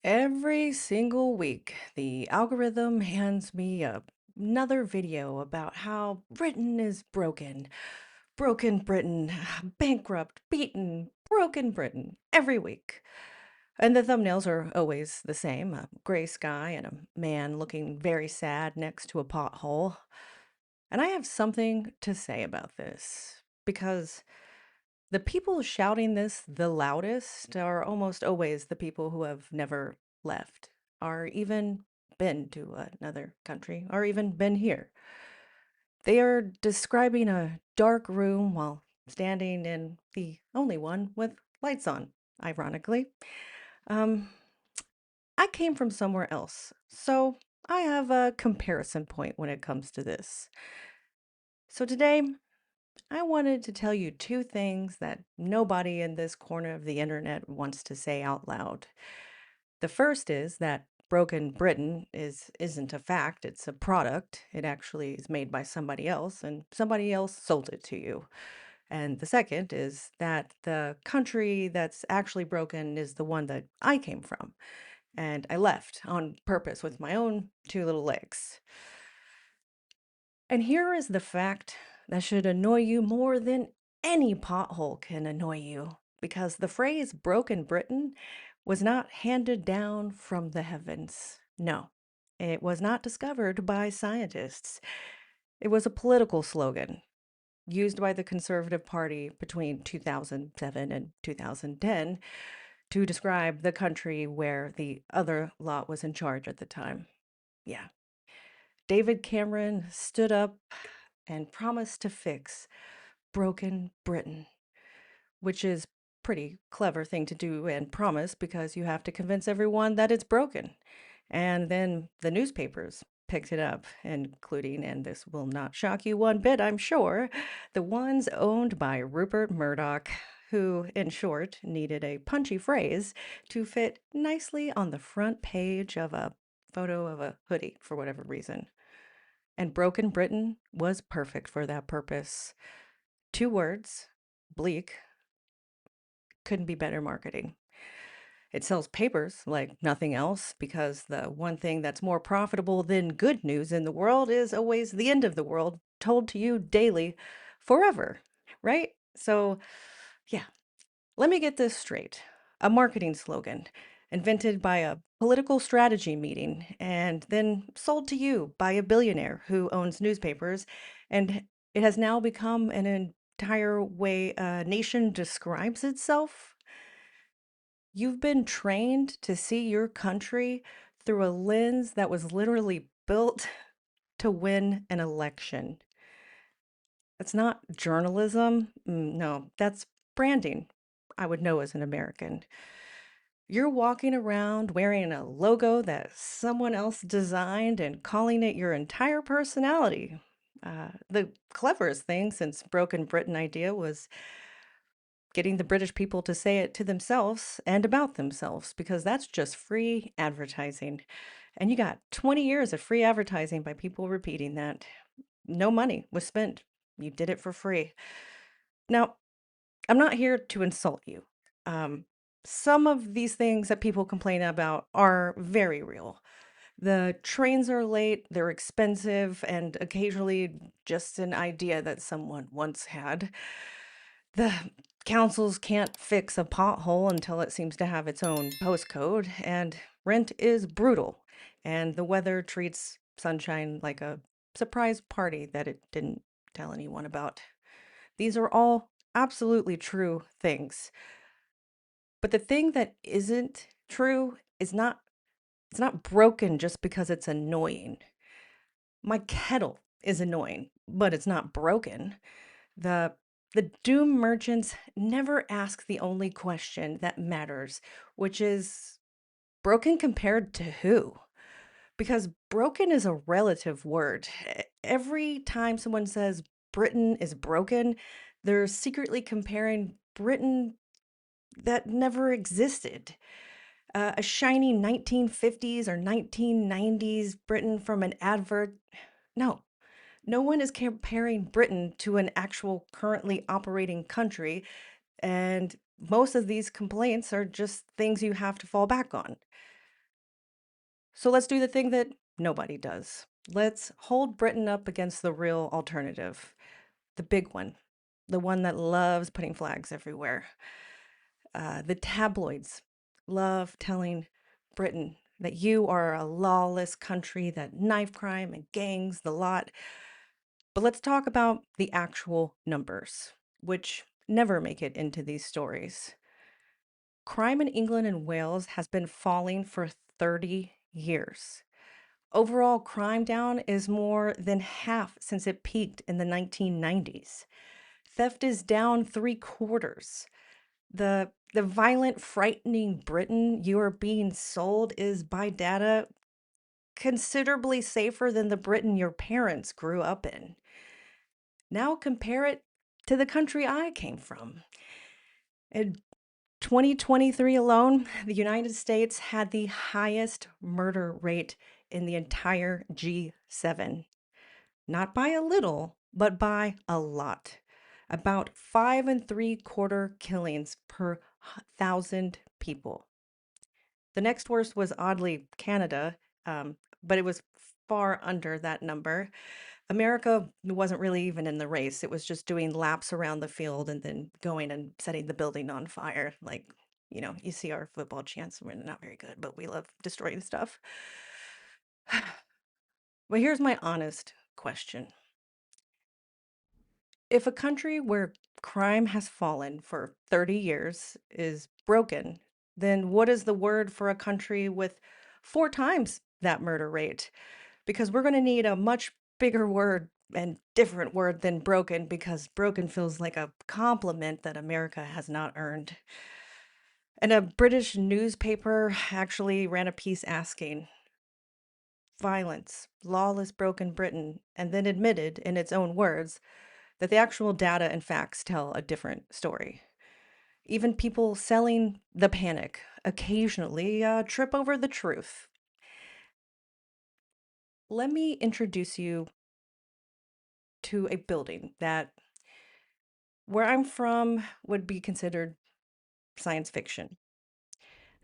Every single week, the algorithm hands me another video about how Britain is broken. Broken Britain, bankrupt, beaten, broken Britain, every week. And the thumbnails are always the same, a gray sky and a man looking very sad next to a pothole. And I have something to say about this because the people shouting this the loudest are almost always the people who have never left, or even been to another country, or even been here. They are describing a dark room while standing in the only one with lights on, ironically. Um, I came from somewhere else, so I have a comparison point when it comes to this. So today, I wanted to tell you two things that nobody in this corner of the internet wants to say out loud. The first is that broken Britain isn't a fact, it's a product. It actually is made by somebody else and somebody else sold it to you. And the second is that the country that's actually broken is the one that I came from. And I left on purpose with my own two little legs. And here is the fact that should annoy you more than any pothole can annoy you, because the phrase broken Britain was not handed down from the heavens. No, it was not discovered by scientists. It was a political slogan used by the Conservative Party between 2007 and 2010 to describe the country where the other lot was in charge at the time. Yeah. David Cameron stood up and promised to fix broken Britain, which is pretty clever thing to do and promise because you have to convince everyone that it's broken. And then the newspapers picked it up, including, and this will not shock you one bit, I'm sure, the ones owned by Rupert Murdoch, who, in short, needed a punchy phrase to fit nicely on the front page of a photo of a hoodie for whatever reason. And Broken Britain was perfect for that purpose. Two words, bleak, couldn't be better marketing. It sells papers like nothing else because the one thing that's more profitable than good news in the world is always the end of the world told to you daily forever, right? So, yeah, let me get this straight. A marketing slogan invented by a political strategy meeting and then sold to you by a billionaire who owns newspapers. And it has now become an entire way a nation describes itself. You've been trained to see your country through a lens that was literally built to win an election. It's not journalism. No, that's branding. I would know as an American. You're walking around wearing a logo that someone else designed and calling it your entire personality. The cleverest thing since Broken Britain idea was getting the British people to say it to themselves and about themselves, because that's just free advertising. And you got 20 years of free advertising by people repeating that. No money was spent. You did it for free. Now, I'm not here to insult you. Um, some of these things that people complain about are very real. The trains are late, they're expensive, and occasionally just an idea that someone once had. The councils can't fix a pothole until it seems to have its own postcode, and rent is brutal, and the weather treats sunshine like a surprise party that it didn't tell anyone about. These are all absolutely true things. But the thing that isn't true is not it's not broken just because it's annoying. My kettle is annoying, but it's not broken. The the doom merchants never ask the only question that matters, which is broken compared to who? Because broken is a relative word. Every time someone says Britain is broken, they're secretly comparing Britain that never existed. A shiny 1950s or 1990s Britain from an advert. No, no one is comparing Britain to an actual currently operating country, and most of these complaints are just things you have to fall back on. So let's do the thing that nobody does. Let's hold Britain up against the real alternative, the big one, the one that loves putting flags everywhere. The tabloids love telling Britain that you are a lawless country, that knife crime and gangs, the lot. But let's talk about the actual numbers, which never make it into these stories. Crime in England and Wales has been falling for 30 years. Overall crime down is more than half since it peaked in the 1990s. Theft is down three quarters. The violent, frightening Britain you are being sold is, by data, considerably safer than the Britain your parents grew up in. Now compare it to the country I came from. In 2023 alone, the United States had the highest murder rate in the entire G7. Not by a little, but by a lot. About 5.75 killings per 1,000 people. The next worst was oddly Canada, but it was far under that number. America wasn't really even in the race. It was just doing laps around the field and then going and setting the building on fire. Like, you see our football chants, we're not very good, but we love destroying stuff. But here's my honest question. If a country where crime has fallen for 30 years is broken, then what is the word for a country with four times that murder rate? Because we're going to need a much bigger word and different word than broken, because broken feels like a compliment that America has not earned. And a British newspaper actually ran a piece asking, violence, lawless, broken Britain, and then admitted in its own words that the actual data and facts tell a different story. Even people selling the panic occasionally trip over the truth. Let me introduce you to a building that, where I'm from, would be considered science fiction.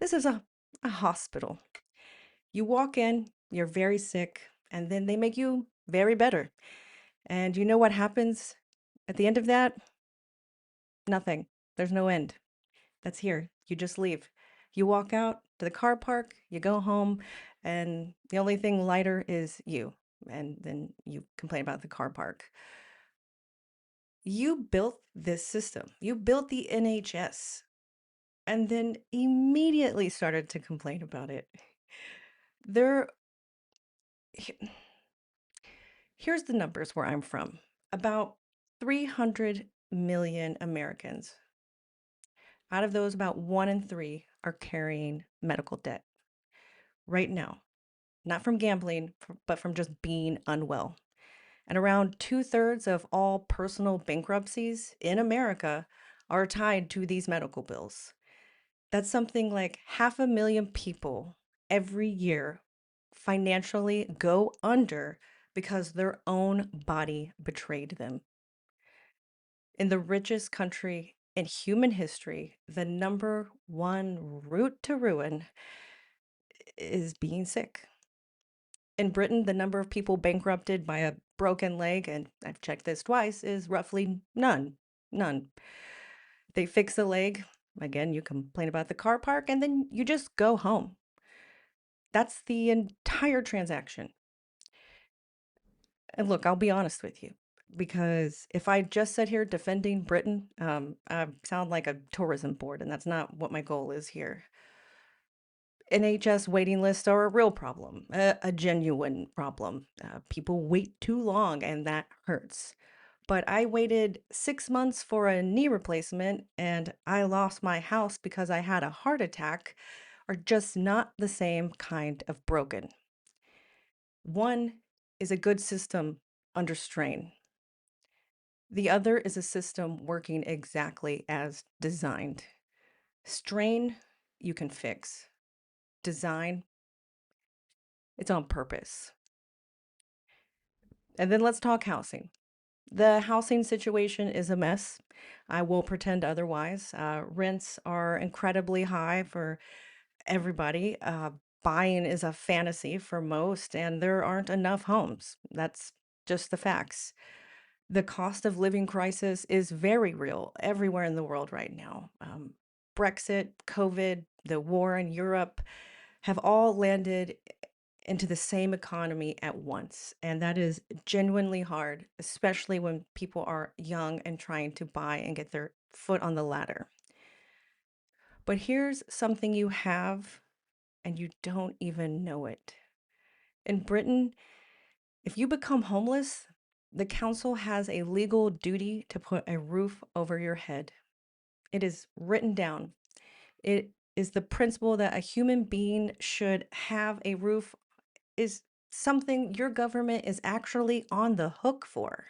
This is a hospital. You walk in, you're very sick, and then they make you very better. And you know what happens at the end of that? Nothing. There's no end. That's here. You just leave. You walk out to the car park, you go home, and the only thing lighter is you. And then you complain about the car park. You built this system. You built the NHS and then immediately started to complain about it. There, here's the numbers where I'm from. About 300 million Americans. Out of those, about 1 in 3 are carrying medical debt right now. Not from gambling, but from just being unwell. And around 2/3 of all personal bankruptcies in America are tied to these medical bills. That's something like 500,000 people every year financially go under because their own body betrayed them. In the richest country in human history, the number one route to ruin is being sick. In Britain, the number of people bankrupted by a broken leg, and I've checked this twice, is roughly none. None. They fix the leg. Again, you complain about the car park, and then you just go home. That's the entire transaction. And look, I'll be honest with you, because if I just sit here defending Britain, I sound like a tourism board, and that's not what my goal is here. NHS waiting lists are a real problem, a genuine problem. People wait too long, and that hurts. But I waited 6 months for a knee replacement, and I lost my house because I had a heart attack, are just not the same kind of broken. One is a good system under strain. The other is a system working exactly as designed. Strain, you can fix. Design, it's on purpose. And then let's talk housing. The housing situation is a mess. I will pretend otherwise. Rents are incredibly high for everybody. buying is a fantasy for most, and there aren't enough homes. That's just the facts. The cost of living crisis is very real everywhere in the world right now. Brexit, COVID, the war in Europe have all landed into the same economy at once. And that is genuinely hard, especially when people are young and trying to buy and get their foot on the ladder. But here's something you have and you don't even know it. In Britain, if you become homeless, the council has a legal duty to put a roof over your head. It is written down. It is the principle that a human being should have a roof is something your government is actually on the hook for.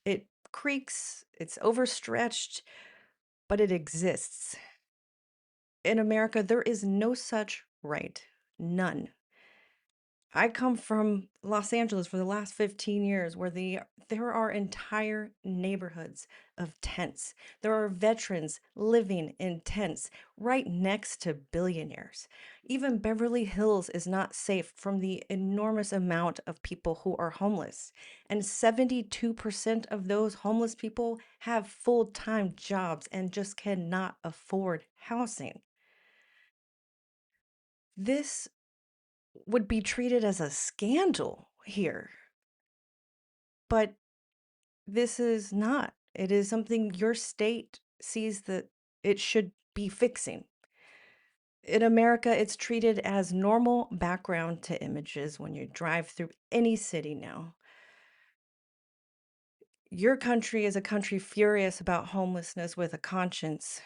It creaks, it's overstretched, but it exists. In America, there is no such right. None. I come from Los Angeles for the last 15 years where there are entire neighborhoods of tents. There are veterans living in tents right next to billionaires. Even Beverly Hills is not safe from the enormous amount of people who are homeless. And 72% of those homeless people have full-time jobs and just cannot afford housing. This would be treated as a scandal here. But this is not. It is something your state sees that it should be fixing. In America, it's treated as normal background to images when you drive through any city now. Your country is a country furious about homelessness with a conscience,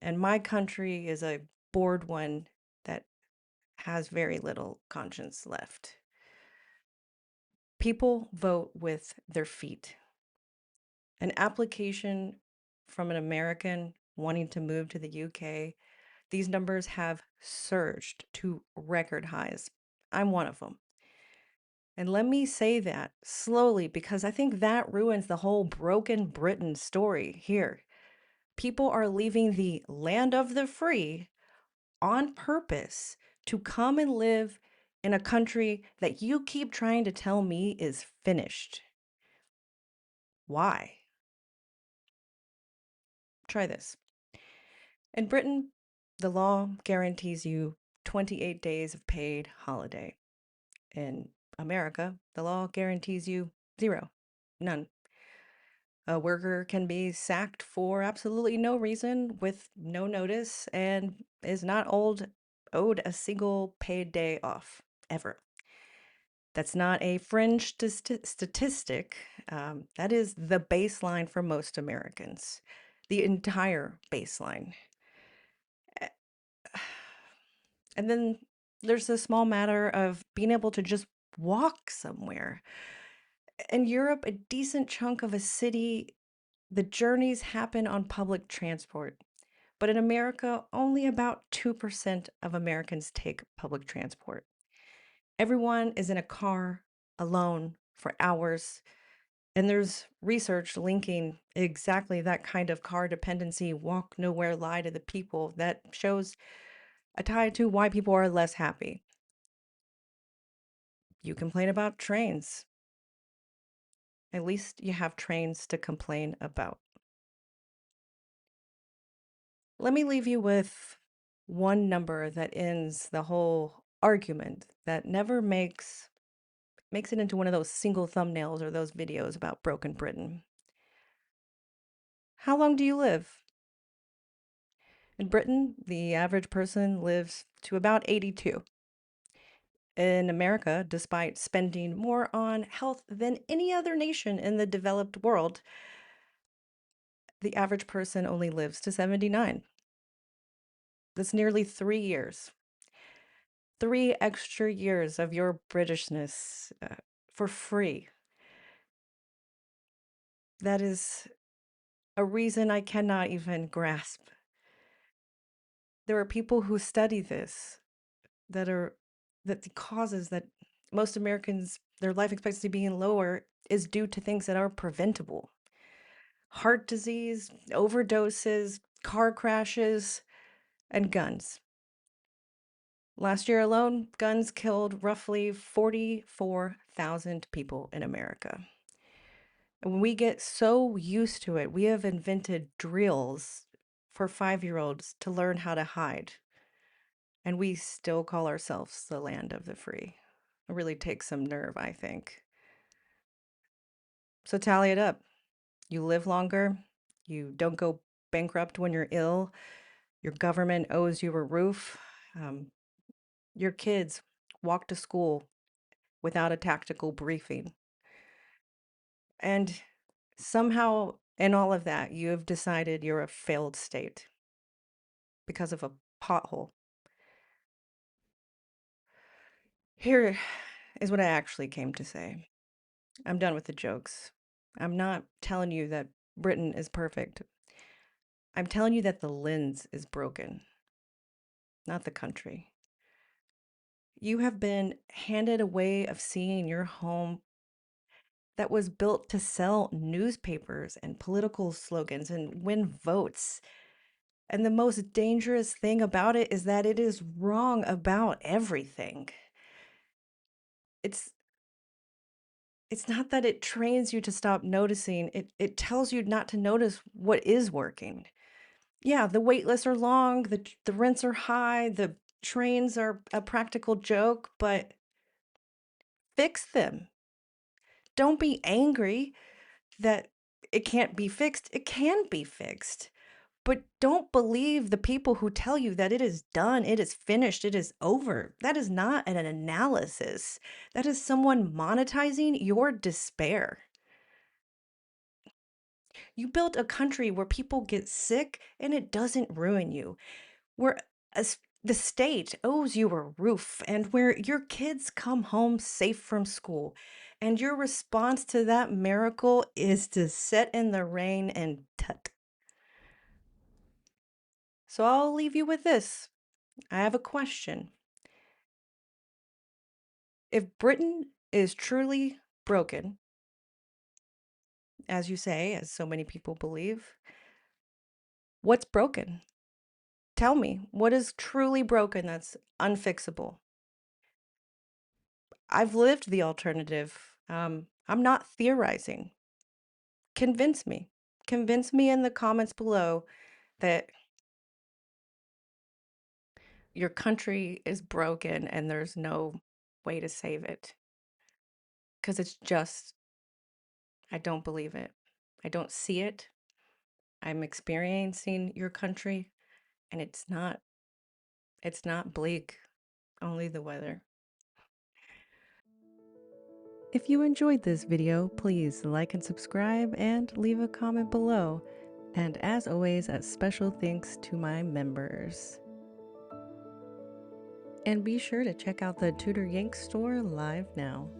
and my country is a bored one that has very little conscience left. People vote with their feet. An application from an American wanting to move to the UK, these numbers have surged to record highs. I'm one of them. And let me say that slowly because I think that ruins the whole broken Britain story here. People are leaving the land of the free on purpose to come and live in a country that you keep trying to tell me is finished. Why? Try this. In Britain, the law guarantees you 28 days of paid holiday. In America, the law guarantees you zero, none. A worker can be sacked for absolutely no reason with no notice and is not owed a single paid day off ever. That's not a fringe statistic. That is the baseline for most Americans, the entire baseline. And then there's the small matter of being able to just walk somewhere. In Europe, a decent chunk of a city, the journeys happen on public transport. But in America, only about 2% of Americans take public transport. Everyone is in a car alone for hours. And there's research linking exactly that kind of car dependency, walk nowhere, lie to the people, that shows a tie to why people are less happy. You complain about trains. At least you have trains to complain about. Let me leave you with one number that ends the whole argument that never makes it into one of those single thumbnails or those videos about broken Britain. How long do you live? In Britain, the average person lives to about 82. In America, despite spending more on health than any other nation in the developed world, the average person only lives to 79. That's nearly 3 years. 3 extra years of your Britishness for free. That is a reason I cannot even grasp. There are people who study this that the causes that most Americans, their life expectancy being lower is due to things that are preventable. Heart disease, overdoses, car crashes, and guns. Last year alone, guns killed roughly 44,000 people in America. And when we get so used to it, we have invented drills for 5-year-olds to learn how to hide. And we still call ourselves the land of the free. It really takes some nerve, I think. So tally it up. You live longer, you don't go bankrupt when you're ill, your government owes you a roof, um, your kids walk to school without a tactical briefing. And somehow, in all of that, you have decided you're a failed state because of a pothole. Here is what I actually came to say. I'm done with the jokes. I'm not telling you that Britain is perfect. I'm telling you that the lens is broken, not the country. You have been handed a way of seeing your home that was built to sell newspapers and political slogans and win votes. And the most dangerous thing about it is that it is wrong about everything. It's it's not that it trains you to stop noticing. It tells you not to notice what is working. Yeah, the wait lists are long, the rents are high, the trains are a practical joke, but fix them. Don't be angry that it can't be fixed. It can be fixed. But don't believe the people who tell you that it is done, it is finished, it is over. That is not an analysis. That is someone monetizing your despair. You built a country where people get sick and it doesn't ruin you, where the state owes you a roof, and where your kids come home safe from school. And your response to that miracle is to sit in the rain and tut. So I'll leave you with this. I have a question. If Britain is truly broken, as you say, as so many people believe, what's broken? Tell me, what is truly broken that's unfixable? I've lived the alternative. I'm not theorizing. Convince me. Convince me in the comments below that your country is broken and there's no way to save it. Because it's just, I don't believe it. I don't see it. I'm experiencing your country, and it's not bleak, only the weather. If you enjoyed this video, please like and subscribe and leave a comment below. And as always, a special thanks to my members. And be sure to check out the Tudor Yank store live now.